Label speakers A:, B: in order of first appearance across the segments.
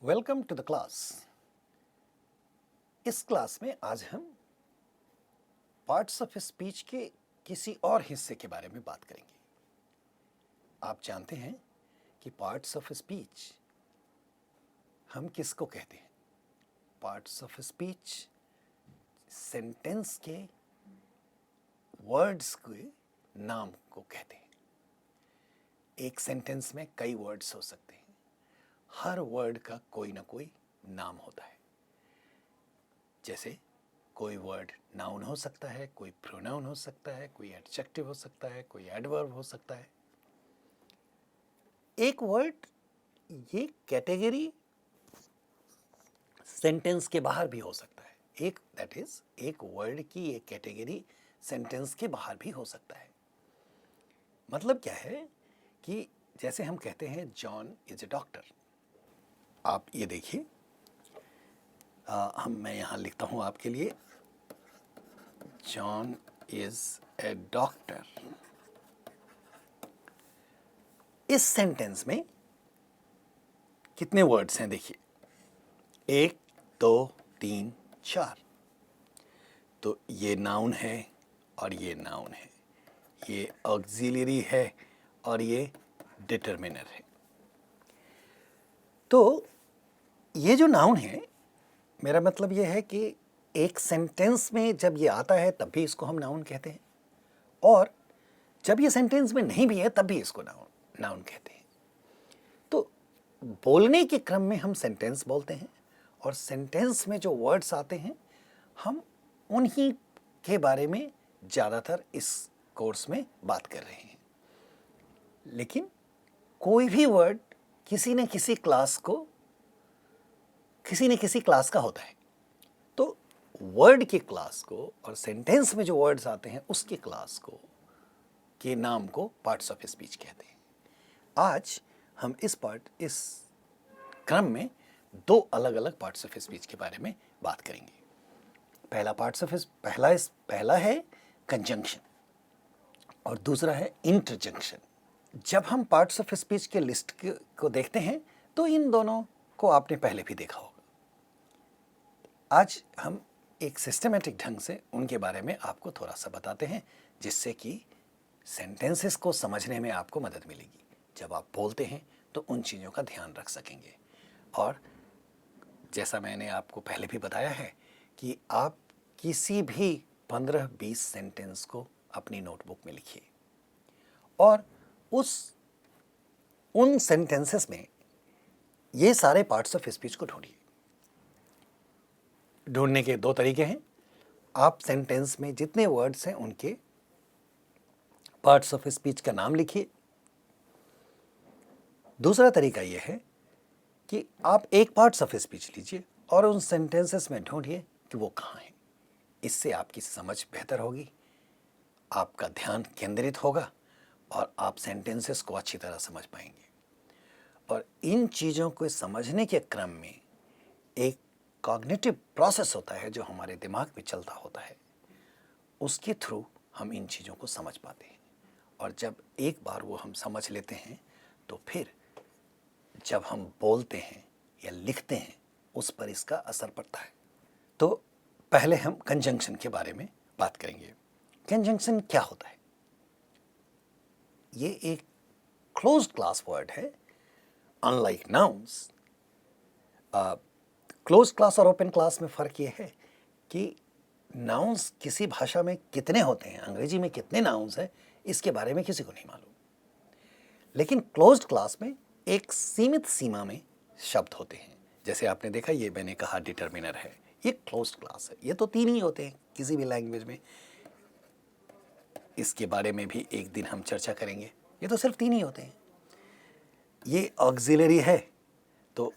A: Welcome to the class. इस class में आज हम पार्ट्स ऑफ स्पीच के किसी और हिस्से के बारे में बात करेंगे। आप जानते हैं कि पार्ट्स ऑफ स्पीच हम किसको कहते हैं? पार्ट्स ऑफ स्पीच सेंटेंस के वर्ड्स के नाम को कहते हैं। एक सेंटेंस में कई वर्ड्स हो सकते हैं। हर वर्ड का कोई ना कोई नाम होता है। जैसे कोई वर्ड नाउन हो सकता है, कोई प्रोनाउन हो सकता है, कोई एडजेक्टिव हो सकता है, कोई एडवर्ब हो सकता है। एक वर्ड ये कैटेगरी सेंटेंस के बाहर भी हो सकता है। एक वर्ड की एक कैटेगरी सेंटेंस के बाहर भी हो सकता है। मतलब क्या है कि जैसे हम कहते हैं जॉन इज ए डॉक्टर। आप ये देखिए, मैं यहाँ लिखता हूँ आपके लिए, जॉन इज ए डॉक्टर। इस सेंटेंस में कितने वर्ड्स हैं? देखिए, 1, 2, 3, 4। तो ये नाउन है और ये नाउन है, ये ऑक्सिलरी है और ये डिटरमिनर है। तो ये जो नाउन है, मेरा मतलब ये है कि एक सेंटेंस में जब ये आता है तब भी इसको हम नाउन कहते हैं, और जब ये सेंटेंस में नहीं भी है तब भी इसको नाउन कहते हैं। तो बोलने के क्रम में हम सेंटेंस बोलते हैं, और सेंटेंस में जो वर्ड्स आते हैं हम उन्हीं के बारे में ज़्यादातर इस कोर्स में बात कर रहे हैं। लेकिन कोई भी वर्ड किसी न किसी क्लास का होता है। तो वर्ड के क्लास को और सेंटेंस में जो वर्ड्स आते हैं उसके क्लास को के नाम को पार्ट्स ऑफ स्पीच कहते हैं। आज हम इस क्रम में दो अलग अलग पार्ट्स ऑफ स्पीच के बारे में बात करेंगे। पहला है कंजंक्शन और दूसरा है इंटरजंक्शन। जब हम पार्ट्स ऑफ स्पीच के लिस्ट को देखते हैं तो इन दोनों को आपने पहले भी देखा होगा। आज हम एक सिस्टमेटिक ढंग से उनके बारे में आपको थोड़ा सा बताते हैं, जिससे कि सेंटेंसेस को समझने में आपको मदद मिलेगी। जब आप बोलते हैं तो उन चीज़ों का ध्यान रख सकेंगे। और जैसा मैंने आपको पहले भी बताया है कि आप किसी भी 15-20 सेंटेंस को अपनी नोटबुक में लिखिए और उन सेंटेंसेस में ये सारे पार्ट्स ऑफ स्पीच को ढूंढिए। ढूंढने के दो तरीके हैं। आप सेंटेंस में जितने वर्ड्स हैं उनके पार्ट्स ऑफ स्पीच का नाम लिखिए। दूसरा तरीका यह है कि आप एक पार्ट्स ऑफ स्पीच लीजिए और उन सेंटेंसेस में ढूंढिए कि वो कहाँ हैं। इससे आपकी समझ बेहतर होगी, आपका ध्यान केंद्रित होगा और आप सेंटेंसेस को अच्छी तरह समझ पाएंगे। और इन चीज़ों को समझने के क्रम में एक कॉग्निटिव प्रोसेस होता है जो हमारे दिमाग में चलता होता है, उसके थ्रू हम इन चीज़ों को समझ पाते हैं। और जब एक बार वो हम समझ लेते हैं तो फिर जब हम बोलते हैं या लिखते हैं उस पर इसका असर पड़ता है। तो पहले हम कंजंक्शन के बारे में बात करेंगे। कंजंक्शन क्या होता है? ये एक क्लोज्ड क्लास वर्ड है। अनलाइक नाउन्स, क्लोज क्लास और ओपन क्लास में फ़र्क ये है कि नाउन्स किसी भाषा में कितने होते हैं, अंग्रेजी में कितने नाउन्स हैं, इसके बारे में किसी को नहीं मालूम। लेकिन क्लोज्ड क्लास में एक सीमित सीमा में शब्द होते हैं। जैसे आपने देखा, ये मैंने कहा डिटरमिनर है, ये क्लोज्ड क्लास है। ये तो 3 ही होते हैं किसी भी लैंग्वेज में। इसके बारे में भी एक दिन हम चर्चा करेंगे। ये तो सिर्फ 3 ही होते हैं। ये ऑक्सिलरी है तो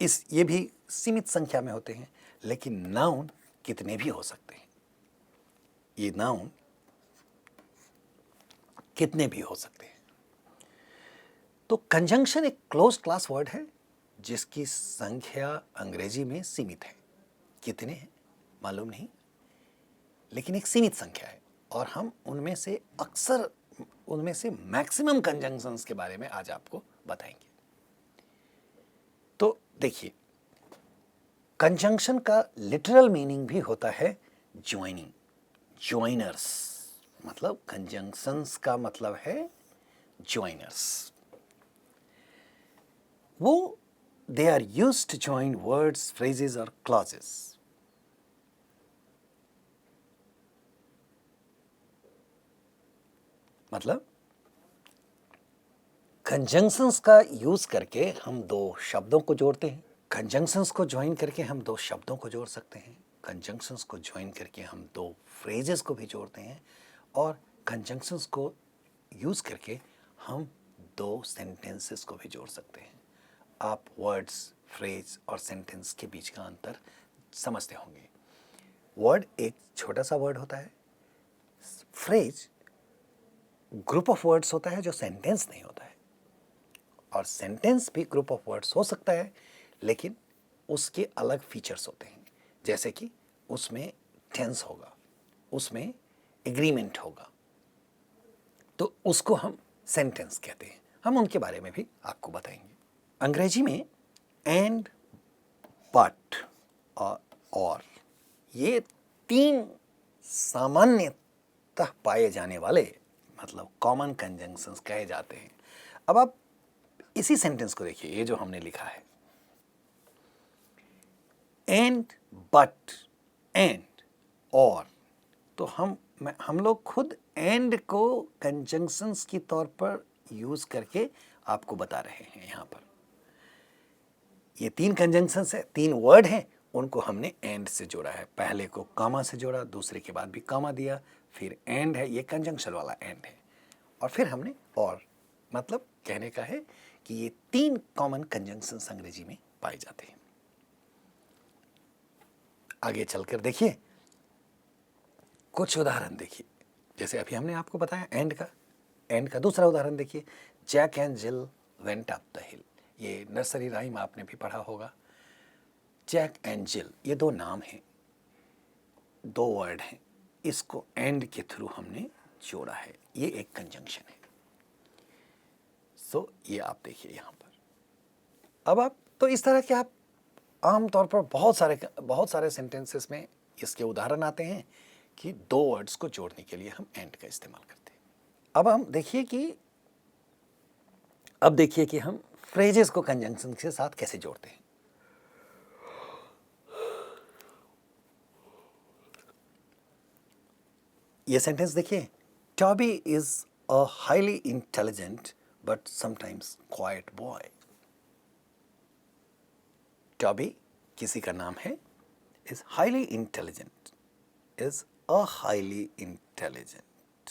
A: ये भी सीमित संख्या में होते हैं। लेकिन नाउन कितने भी हो सकते हैं। ये नाउन कितने भी हो सकते हैं। तो कंजंक्शन एक क्लोज क्लास वर्ड है जिसकी संख्या अंग्रेजी में सीमित है। कितने हैं मालूम नहीं, लेकिन एक सीमित संख्या है। और हम उनमें से मैक्सिमम कंजंक्शंस के बारे में आज आपको बताएंगे। तो देखिए, कंजंक्शन का लिटरल मीनिंग भी होता है ज्वाइनिंग, ज्वाइनर्स, मतलब कंजंक्शंस का मतलब है ज्वाइनर्स। वो they are used to join words, phrases और क्लॉजेस। मतलब कंजंक्शंस का यूज करके हम दो शब्दों को जोड़ते हैं। कंजंक्शंस को ज्वाइन करके हम दो शब्दों को जोड़ सकते हैं। कंजंक्शंस को ज्वाइन करके हम दो फ्रेजेस को भी जोड़ते हैं। और कंजंक्शंस को यूज करके हम दो सेंटेंसेस को भी जोड़ सकते हैं। आप वर्ड्स, फ्रेज और सेंटेंस के बीच का अंतर समझते होंगे। वर्ड एक छोटा सा वर्ड होता है, फ्रेज ग्रुप ऑफ वर्ड्स होता है जो सेंटेंस नहीं होता है, और सेंटेंस भी ग्रुप ऑफ वर्ड्स हो सकता है लेकिन उसके अलग फीचर्स होते हैं। जैसे कि उसमें टेंस होगा, उसमें एग्रीमेंट होगा, तो उसको हम सेंटेंस कहते हैं। हम उनके बारे में भी आपको बताएंगे। अंग्रेजी में एंड, बट और ये तीन सामान्यतः पाए जाने वाले मतलब कॉमन कंजंक्शंस कहे जाते हैं। अब आप इसी सेंटेंस को देखिए, ये जो हमने लिखा है एंड, बट, एंड, और, तो हम लोग खुद एंड को कंजंक्शंस की तौर पर यूज करके आपको बता रहे हैं। यहां पर ये तीन कंजंक्शंस है, तीन वर्ड हैं, उनको हमने एंड से जोड़ा है। पहले को कॉमा से जोड़ा, दूसरे के बाद भी कॉमा दिया, फिर एंड है, ये कंजंक्शन वाला एंड है, और फिर हमने और, मतलब कहने का है कि ये तीन कॉमन कंजंक्शंस अंग्रेजी में पाए जाते हैं। आगे चलकर देखिए, कुछ उदाहरण देखिए। जैसे अभी हमने आपको बताया एंड का दूसरा उदाहरण देखिए, Jack and Jill went up the hill. ये नर्सरी राइम आपने भी पढ़ा होगा। जैक एंड जिल ये दो नाम हैं, दो वर्ड हैं, इसको एंड के थ्रू हमने जोड़ा है, ये एक कंजंक्शन है। सो ये आप देखिए यहां पर। अब आप तो इस तरह के आप आमतौर पर बहुत सारे सेंटेंसेस में इसके उदाहरण आते हैं कि दो वर्ड्स को जोड़ने के लिए हम एंड का इस्तेमाल करते हैं। अब देखिए कि हम फ्रेजेस को कंजंक्शन के साथ कैसे जोड़ते हैं। ये सेंटेंस देखिए, Toby is a highly intelligent but sometimes quite boy. Toby किसी का नाम है, is highly intelligent, is a highly intelligent,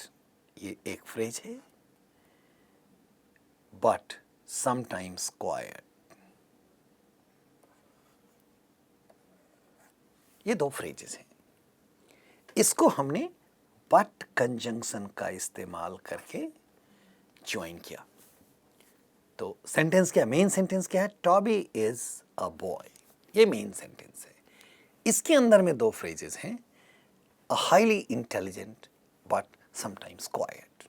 A: ये एक फ्रेज है। बट समटाइम्स क्वाइट, ये दो फ्रेजेस हैं। इसको हमने बट कंजंक्शन का इस्तेमाल करके ज्वाइन किया। तो सेंटेंस क्या, मेन सेंटेंस क्या है, टॉबी इज अ बॉय, ये मेन सेंटेंस है। इसके अंदर में दो फ्रेजेस हैं, a highly intelligent but sometimes quite.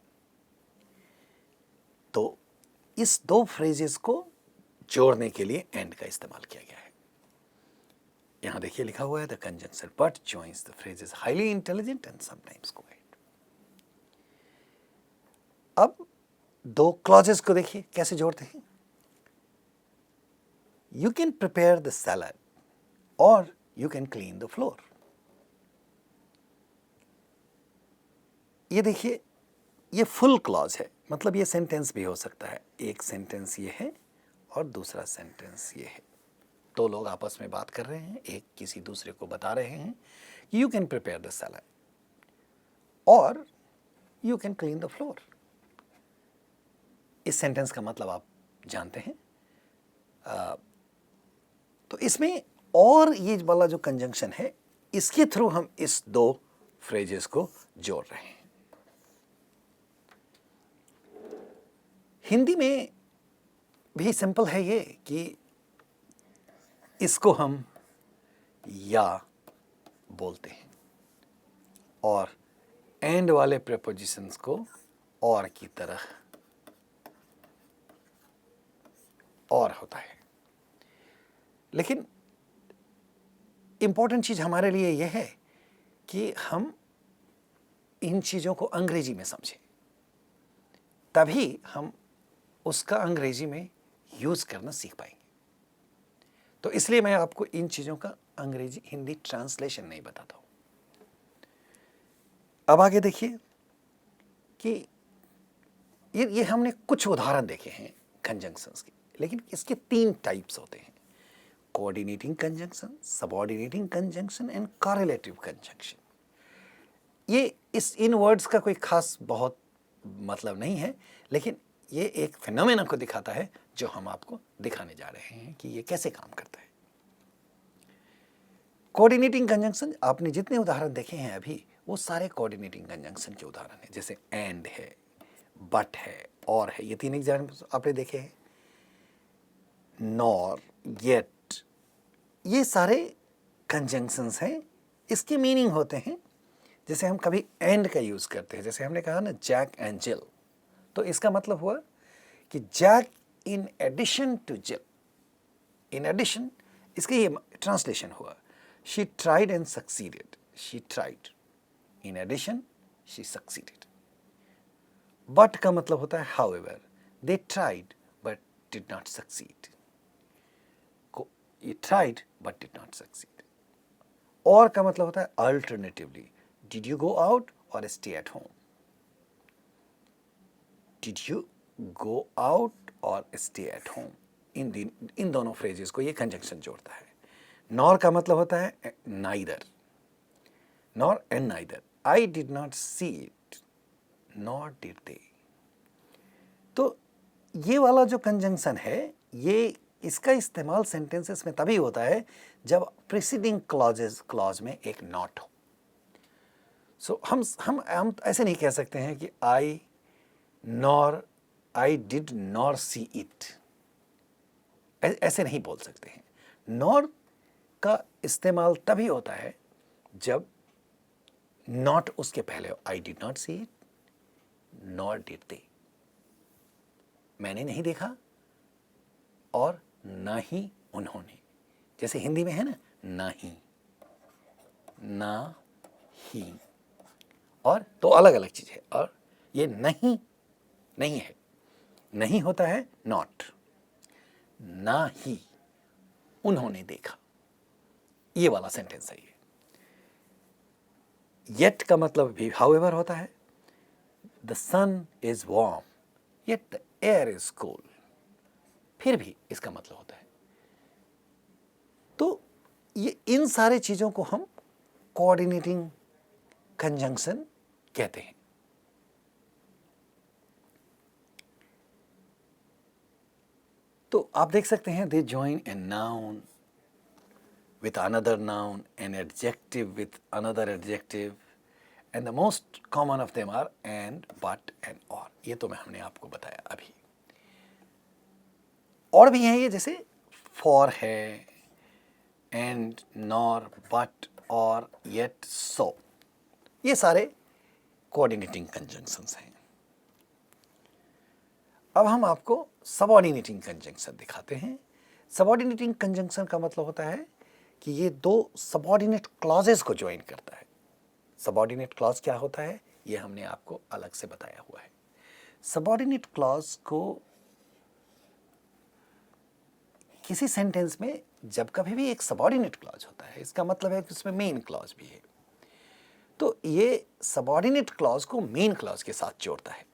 A: तो इस दो फ्रेजेस को जोड़ने के लिए एंड का इस्तेमाल किया गया है। यहां देखिए लिखा हुआ है, the conjunction but joins the phrases highly intelligent and sometimes quite. अब दो क्लॉजेस को देखिए कैसे जोड़ते हैं। You can prepare the salad और you can clean the floor. ये देखिए, ये फुल क्लॉज है, मतलब ये सेंटेंस भी हो सकता है। एक सेंटेंस ये है और दूसरा सेंटेंस ये है। दो लोग आपस में बात कर रहे हैं, एक किसी दूसरे को बता रहे हैं कि you can prepare the salad और you can clean the floor. इस सेंटेंस का मतलब आप जानते हैं। तो इसमें और ये वाला जो कंजंक्शन है, इसके थ्रू हम इस दो फ्रेजेस को जोड़ रहे हैं। हिंदी में भी सिंपल है ये कि इसको हम या बोलते हैं और एंड वाले प्रेपोजिशंस को और की तरह और होता है। लेकिन इंपॉर्टेंट चीज़ हमारे लिए यह है कि हम इन चीज़ों को अंग्रेजी में समझें, तभी हम उसका अंग्रेजी में यूज़ करना सीख पाएंगे। तो इसलिए मैं आपको इन चीज़ों का अंग्रेजी हिंदी ट्रांसलेशन नहीं बताता हूँ। अब आगे देखिए कि ये हमने कुछ उदाहरण देखे हैं कंजंक्शंस के, लेकिन इसके 3 टाइप्स होते हैं: coordinating conjunction, subordinating conjunction and correlative conjunction. ये इन वर्ड्स का कोई खास बहुत मतलब नहीं है, लेकिन ये एक फिनोमेना को दिखाता है जो हम आपको दिखाने जा रहे हैं कि ये कैसे काम करता है। कोऑर्डिनेटिंग कंजंक्शन, आपने जितने उदाहरण देखे हैं अभी, वो सारे कोऑर्डिनेटिंग कंजंक्शन के उदाहरण हैं। जैसे एंड है, बट है, और है, ये 3 एग्जाम्पल आपने देखे हैं। नॉर, येट, ये सारे कंजंक्शंस हैं। इसके मीनिंग होते हैं, जैसे हम कभी एंड का यूज़ करते हैं, जैसे हमने कहा ना जैक एंड जिल, तो इसका मतलब हुआ कि जैक इन एडिशन टू जिल, इन एडिशन, इसका ये ट्रांसलेशन हुआ, she tried and succeeded, she tried, in addition she succeeded. But का मतलब होता है however, they tried but did not succeed, ये tried but did not succeed. और का मतलब होता है alternatively, did you go out और stay at home, did you go out और स्टे एट होम। इन दोनों फ्रेजेस को ये कंजंक्शन जोड़ता है। नॉर का मतलब होता है neither, nor and neither, I did not see it nor did they. तो ये वाला जो कंजंक्शन है, ये इसका इस्तेमाल सेंटेंसेस में तभी होता है जब प्रीसीडिंग क्लॉज में एक नॉट हो। सो हम ऐसे नहीं कह सकते हैं कि I did nor see it, ऐसे नहीं बोल सकते हैं। नॉर का इस्तेमाल तभी होता है जब नॉट उसके पहले हो। I did not see it nor did they, मैंने नहीं देखा और ना ही उन्होंने। जैसे हिंदी में है ना, नहीं, ना ही, और तो अलग अलग चीज है। और ये नहीं नहीं है, नहीं होता है नॉट, ना ही उन्होंने देखा, ये वाला सेंटेंस है ये। येट का मतलब भी हाउएवर होता है, the sun is warm yet the air is cool, फिर भी इसका मतलब होता है। तो ये इन सारे चीजों को हम कोऑर्डिनेटिंग कंजंक्शन कहते हैं। तो आप देख सकते हैं, they join a noun with another noun, an adjective with another adjective, and the most common of them are and, but, and, or. ये तो हमने आपको बताया अभी। और भी हैं ये, जैसे for है, and, nor, but, or, yet, so. ये सारे coordinating conjunctions हैं। अब हम आपको subordinating conjunction दिखाते हैं। subordinating conjunction का मतलब होता है कि ये 2 सबऑर्डिनेट क्लॉजेस को ज्वाइन करता है। सबऑर्डिनेट क्लॉज क्या होता है, ये हमने आपको अलग से बताया हुआ है। सबऑर्डिनेट क्लॉज को किसी सेंटेंस में जब कभी भी एक सबऑर्डिनेट क्लॉज होता है, इसका मतलब है कि उसमें मेन क्लॉज भी है, तो ये सबऑर्डिनेट क्लॉज को मेन क्लॉज के साथ जोड़ता है।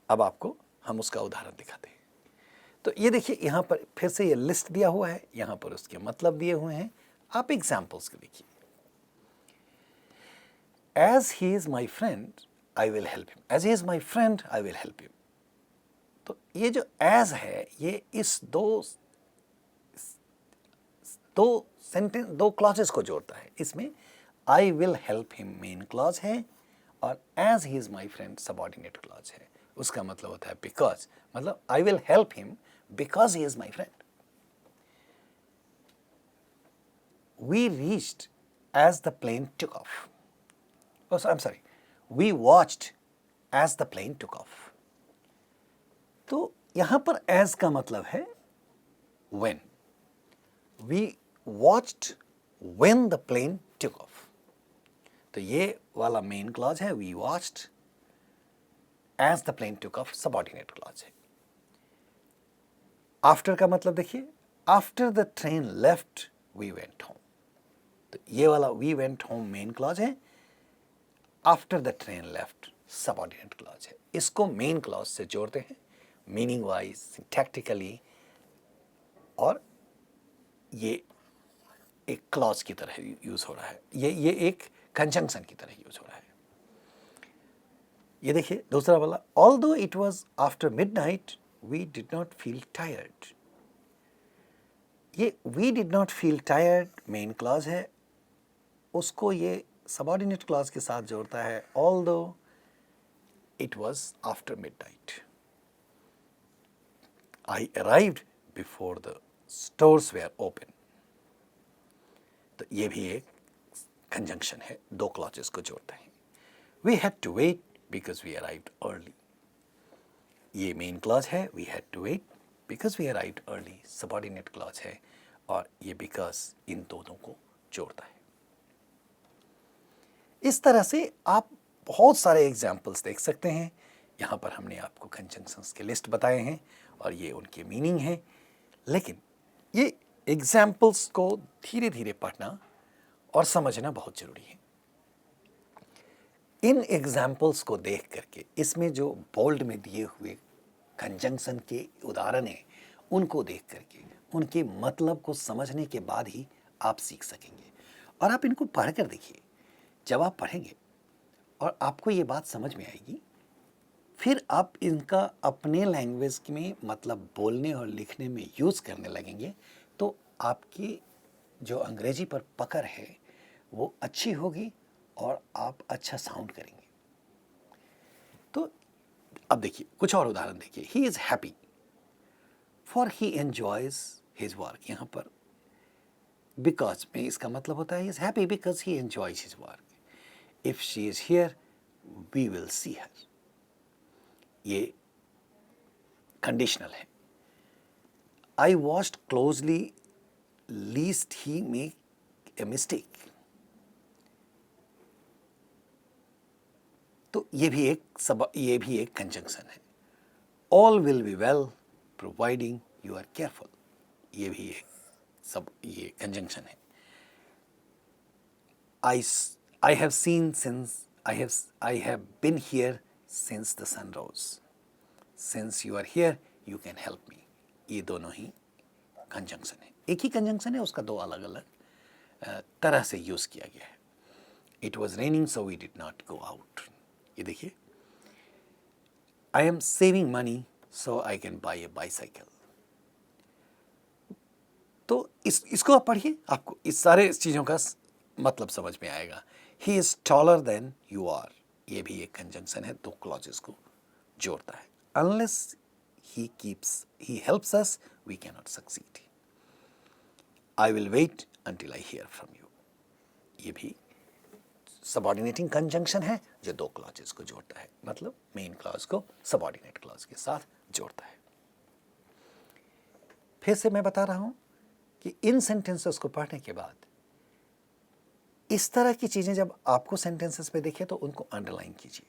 A: अब आपको हम उसका उदाहरण दिखाते हैं। तो ये देखिए, यहाँ पर फिर से ये लिस्ट दिया हुआ है, यहाँ पर उसके मतलब दिए हुए हैं। आप एग्जाम्पल्स को देखिए। As he is my friend I will help him, as he is my friend I will help him. तो ये जो एज है, ये इस दो क्लॉजेस को जोड़ता है। इसमें I will help him main clause है और as he is my friend subordinate clause है। उसका मतलब होता है बिकॉज, मतलब I will help him because he is my friend. We reached as the plane took off. Oh, I'm sorry. We watched as the plane took off. तो यहां पर as का मतलब है when. we watched when the plane took off. तो ये वाला main clause है, we watched as the plane took off, subordinate clause है. आफ्टर का मतलब देखिए, after the train left we went home. तो ये वाला we went home main clause है, after the train left subordinate clause है. इसको मेन क्लॉज से जोड़ते हैं मीनिंग वाइज, सिंटैक्टिकली, और ये एक क्लॉज की तरह यूज हो रहा है, ये एक कंजंक्शन की तरह यूज हो रहा है. ये देखिए दूसरा वाला, although it was after midnight we did not feel tired. ये we did not feel tired main clause है, उसको ये सबॉर्डिनेट क्लॉज के साथ जोड़ता है, although it was after midnight. I arrived before the stores were open. तो ये भी एक कंजंक्शन है, दो क्लॉजेस को जोड़ते हैं. We had to wait because we arrived early. ये मेन क्लॉज है, we had to wait because we arrived early, subordinate clause है, और ये बिकॉज इन दोनों को जोड़ता है. इस तरह से आप बहुत सारे एग्जाम्पल्स देख सकते हैं. यहाँ पर हमने आपको कंजंक्शंस के लिस्ट बताए हैं और ये उनके मीनिंग हैं, लेकिन ये एग्जाम्पल्स को धीरे धीरे पढ़ना और समझना बहुत ज़रूरी है. इन एग्जाम्पल्स को देख करके, इसमें जो बोल्ड में दिए हुए कंजंक्शन के उदाहरण हैं, उनको देख करके उनके मतलब को समझने के बाद ही आप सीख सकेंगे. और आप इनको पढ़ कर देखिए, जब आप पढ़ेंगे और आपको ये बात समझ में आएगी, फिर आप इनका अपने लैंग्वेज में मतलब बोलने और लिखने में यूज़ करने लगेंगे, तो आपकी जो अंग्रेजी पर पकड़ है वो अच्छी होगी और आप अच्छा साउंड करेंगे. तो अब देखिए कुछ और उदाहरण देखिए. He is happy for he enjoys his work. यहाँ पर बिकॉज में इसका मतलब होता है he is happy because he enjoys his work. If she is here we will see her. ये कंडीशनल है. I watched closely lest he make a mistake. तो ये भी एक कंजंक्शन है. All will be well providing you are careful. ये भी ये कंजंक्शन है. I have seen since I have been here since the sun rose. Since you are here you can help me. ये दोनों ही कंजंक्शन है. एक ही conjunction है, उसका दो अलग अलग तरह से यूज किया गया है. It was raining so we did not go out. ये देखिए, I am saving money so I can buy a bicycle. तो इसको आप पढ़िए, आपको इस सारे चीज़ों का मतलब समझ में आएगा. He is taller than you are. ये भी एक कंजंक्शन है, दो क्लॉजेस को जोड़ता है. Unless he helps us we cannot succeed. I will wait until I hear from you. ये भी सबऑर्डिनेटिंग कंजंक्शन है जो दो क्लॉजेस को जोड़ता है, मतलब मेन क्लॉज को सबऑर्डिनेट क्लॉज के साथ जोड़ता है. फिर से मैं बता रहा हूं कि इन सेंटेंसेस को पढ़ने के बाद इस तरह की चीजें जब आपको सेंटेंसेस में दिखे तो उनको अंडरलाइन कीजिए,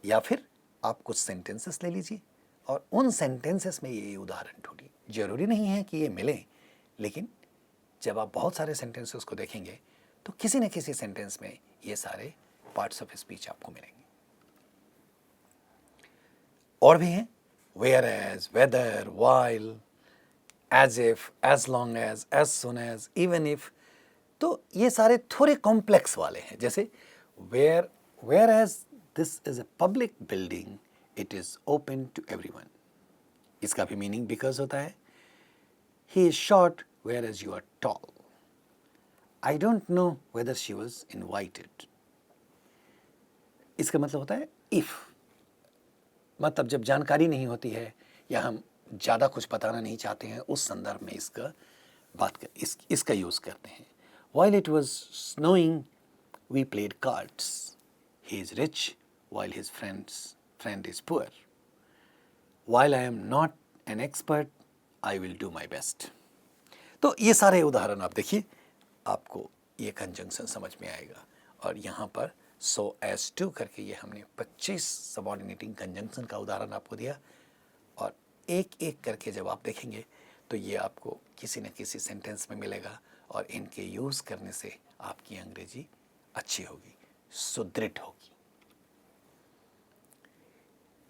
A: या फिर आप कुछ सेंटेंसेस ले लीजिए और उन सेंटेंसेस में ये उदाहरण ढूंढिए. जरूरी नहीं है कि ये मिले, लेकिन जब आप बहुत सारे सेंटेंसेस को देखेंगे तो किसी न किसी सेंटेंस में ये सारे पार्ट्स ऑफ स्पीच आपको मिलेंगे. और भी हैं, whereas, whether, while, as if, as long as soon as, even if. तो ये सारे थोड़े कॉम्प्लेक्स वाले हैं. जैसे whereas this is a public building it is open to everyone. इसका भी मीनिंग बिकॉज होता है. He is short whereas you are tall. I don't know whether she was invited. इसका मतलब होता है इफ. मतलब जब जानकारी नहीं होती है या हम ज़्यादा कुछ बताना नहीं चाहते हैं, उस संदर्भ में इसका यूज़ करते हैं. While it was snowing, we played cards. He is rich, while his friend is poor. While I am not an expert, I will do my best. तो ये सारे उदाहरण आप देखिए, आपको ये कंजंक्शन समझ में आएगा। और यहाँ पर so as to करके ये हमने 25 सबऑर्डिनेटिंग कंजंक्शन का उदाहरण आपको दिया, और एक एक करके जब आप देखेंगे तो ये आपको किसी न किसी सेंटेंस में मिलेगा, और इनके यूज़ करने से आपकी अंग्रेजी अच्छी होगी, सुदृढ़ होगी।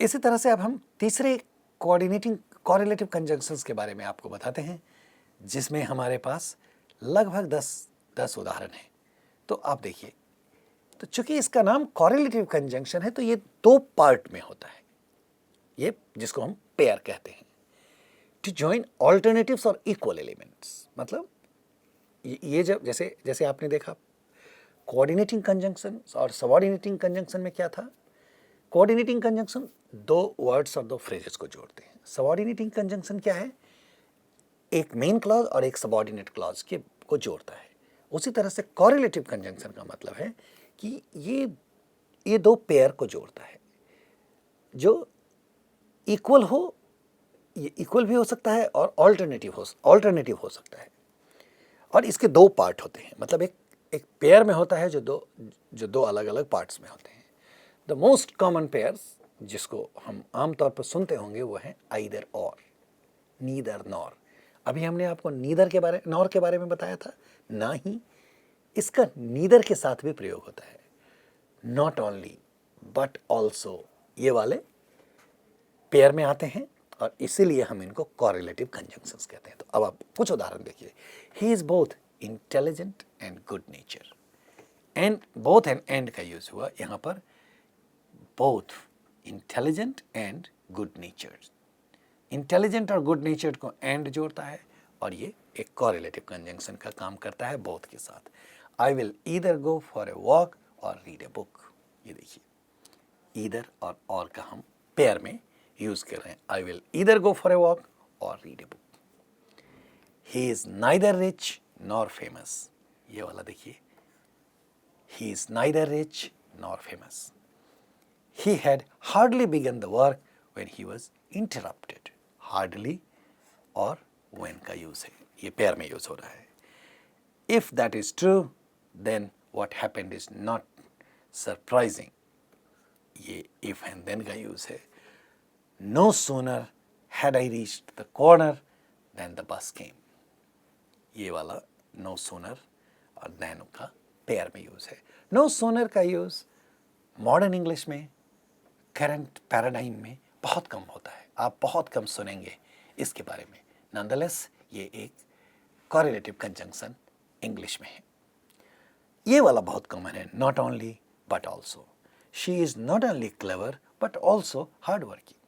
A: इसी तरह से अब हम तीसरे कोऑर्डिनेटिंग कॉरिलेटिव कंजंक्शंस के बारे में आपको बताते हैं, जिसमें हमारे पास लगभग 10 उदाहरण हैं। तो आप देखिए, तो चूंकि इसका नाम कॉरिलेटिव कंजंक्शन है तो ये 2 पार्ट में होता है, ये जिसको हम पेयर कहते हैं। टू जॉइन ऑल्टरनेटिव्स और इक्वल एलिमेंट्स, मतलब ये जब जैसे जैसे आपने देखा कोऑर्डिनेटिंग कंजंक्शन और सबऑर्डिनेटिंग कंजंक्शन में क्या था, कोऑर्डिनेटिंग कंजंक्शन 2 वर्ड्स और 2 फ्रेजेस को जोड़ते हैं। सबऑर्डिनेटिंग कंजंक्शन क्या है, एक मेन क्लॉज और एक सबऑर्डिनेट क्लॉज के को जोड़ता है। उसी तरह से कॉरिलेटिव कंजंक्शन का मतलब है कि ये 2 पेयर को जोड़ता है, जो इक्वल हो, ये इक्वल भी हो सकता है और ऑल्टरनेटिव हो सकता है। और इसके 2 पार्ट होते हैं, मतलब एक पेयर में होता है जो दो अलग अलग पार्ट्स में होते हैं। द मोस्ट कॉमन पेयर्स जिसको हम आमतौर पर सुनते होंगे वो है आइदर और, नीदर नॉर। अभी हमने आपको नॉर के बारे में बताया था, ना ही इसका नीदर के साथ भी प्रयोग होता है। नॉट ओनली बट ऑल्सो, ये वाले पेयर में आते हैं, और इसीलिए हम इनको कॉरिलेटिव कंजंक्शंस कहते हैं। तो अब आप कुछ उदाहरण देखिए। He is both intelligent and good nature. And both and का यूज हुआ यहाँ पर, both intelligent and good नेचर्ड। Intelligent और गुड नेचर्ड को एंड जोड़ता है, और ये एक कॉरिलेटिव कंजंक्शन का काम करता है बोथ के साथ। आई will either go for a walk और रीड ए बुक। ये देखिए, ईदर और का हम पेयर में यूज कर रहे हैं। I will either go for a walk और read a book. He is neither rich nor famous. ये वाला देखिए, he is neither rich nor famous. He had hardly begun the work when he was interrupted. Hardly और when का use है, ये pair में use हो रहा है। If that is true, then what happened is not surprising. ये if and then का यूज है। No sooner had I reached the corner than the bus came. ये वाला no sooner और then का पेयर में यूज है। No sooner का यूज मॉडर्न इंग्लिश में, करंट पैराडाइम में बहुत कम होता है, आप बहुत कम सुनेंगे इसके बारे में। नॉनदलेस ये एक कॉरिलेटिव कंजंक्शन इंग्लिश में है। ये वाला बहुत कॉमन है, not only but also. She is not only clever but also hard working.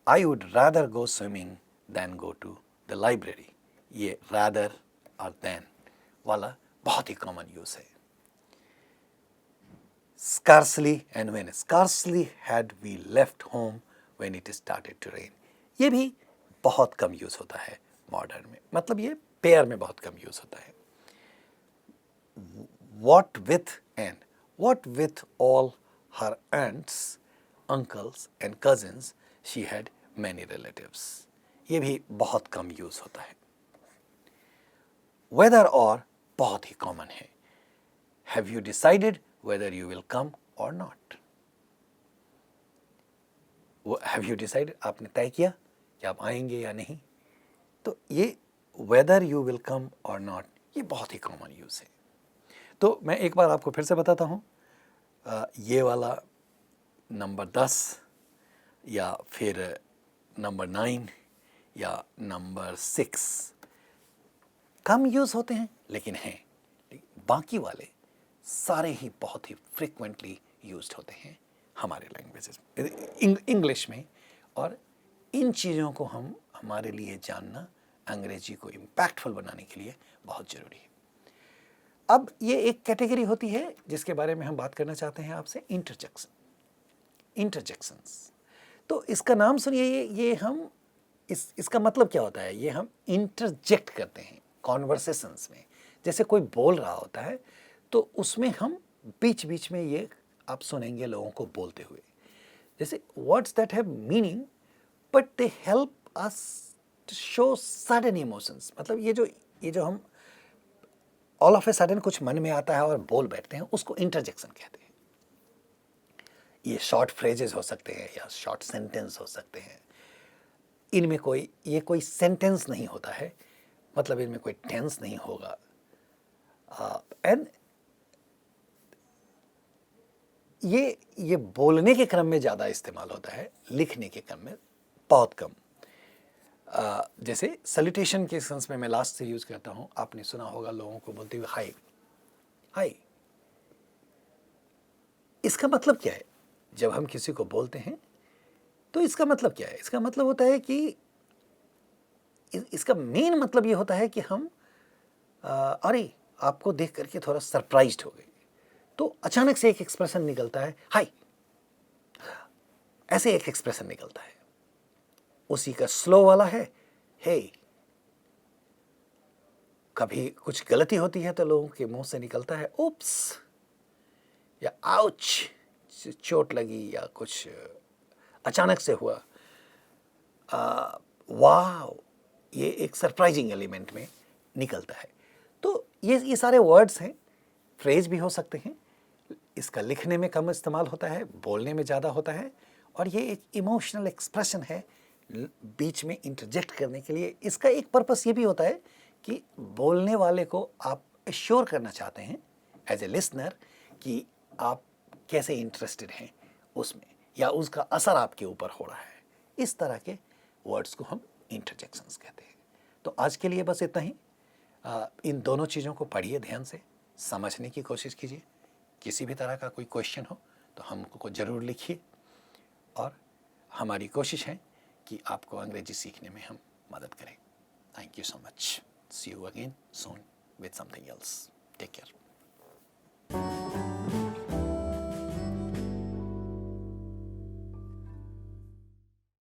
A: I would rather go swimming than go to the library. ये रादर और देन वाला बहुत ही कॉमन यूज है। Scarcely and when, scarcely had we left home when it started to rain. ये भी बहुत कम use होता है मॉडर्न में, मतलब ये पेयर में बहुत कम यूज होता है। What with all her aunts, uncles and cousins, she had many relatives. ये भी बहुत कम यूज होता है। Whether or बहुत ही कॉमन है। Have you decided whether you will come or not? Have you decided, आपने तय किया कि आप आएंगे या नहीं? तो ये whether you will come or not, ये बहुत ही कॉमन यूज है। तो मैं एक बार आपको फिर से बताता हूँ, ये वाला नंबर 10 या फिर नंबर 9 या नंबर 6 कम यूज होते हैं, लेकिन हैं। बाकी वाले सारे ही बहुत ही फ्रिक्वेंटली यूज्ड होते हैं हमारे लैंग्वेजेस इंग्लिश में। और इन चीज़ों को हम हमारे लिए जानना अंग्रेजी को इम्पैक्टफुल बनाने के लिए बहुत ज़रूरी है। अब ये एक कैटेगरी होती है जिसके बारे में हम बात करना चाहते हैं आपसे, इंटरजेक्शंस। तो इसका नाम सुनिए, ये हम इसका मतलब क्या होता है, ये हम इंटरजेक्ट करते हैं कॉन्वर्सेशंस में। जैसे कोई बोल रहा होता है तो उसमें हम बीच बीच में ये आप सुनेंगे लोगों को बोलते हुए। जैसे words that have meaning but they help us to show sudden emotions. मतलब ये जो हम ऑल ऑफ ए सडन कुछ मन में आता है और बोल बैठते हैं, उसको इंटरजेक्शन कहते हैं। ये शॉर्ट फ्रेजेस हो सकते हैं या शॉर्ट सेंटेंस हो सकते हैं। इनमें कोई सेंटेंस नहीं होता है, मतलब इनमें कोई टेंस नहीं होगा। एंड ये बोलने के क्रम में ज़्यादा इस्तेमाल होता है, लिखने के क्रम में बहुत कम। जैसे सैल्यूटेशन के सेंस में मैं लास्ट से यूज़ करता हूँ, आपने सुना होगा लोगों को बोलते हुए हाय हाय। इसका मतलब क्या है? जब हम किसी को बोलते हैं तो इसका मतलब क्या है? इसका मतलब होता है कि इसका मेन मतलब ये होता है कि हम अरे आपको देख करके थोड़ा सरप्राइज्ड हो गए, तो अचानक से एक एक्सप्रेशन निकलता है हाय, ऐसे एक एक्सप्रेशन निकलता है। उसी का स्लो वाला है हे। कभी कुछ गलती होती है तो लोगों के मुंह से निकलता है उप्स या आउच, चोट लगी या कुछ अचानक से हुआ। वाह, ये एक सरप्राइजिंग एलिमेंट में निकलता है। तो ये सारे वर्ड्स हैं, फ्रेज भी हो सकते हैं। इसका लिखने में कम इस्तेमाल होता है, बोलने में ज़्यादा होता है, और ये एक इमोशनल एक्सप्रेशन है बीच में इंटरजेक्ट करने के लिए। इसका एक पर्पस ये भी होता है कि बोलने वाले को आप एश्योर करना चाहते हैं एज ए लिसनर कि आप कैसे इंटरेस्टेड हैं उसमें, या उसका असर आपके ऊपर हो रहा है। इस तरह के वर्ड्स को हम इंटरजेक्शंस कहते हैं। तो आज के लिए बस इतना ही। इन दोनों चीज़ों को पढ़िए, ध्यान से समझने की कोशिश कीजिए। किसी भी तरह का कोई क्वेश्चन हो तो हमको ज़रूर लिखिए, और हमारी कोशिश है कि आपको अंग्रेजी सीखने में हम मदद करें। Thank you so much. See you again soon with something else. Take care.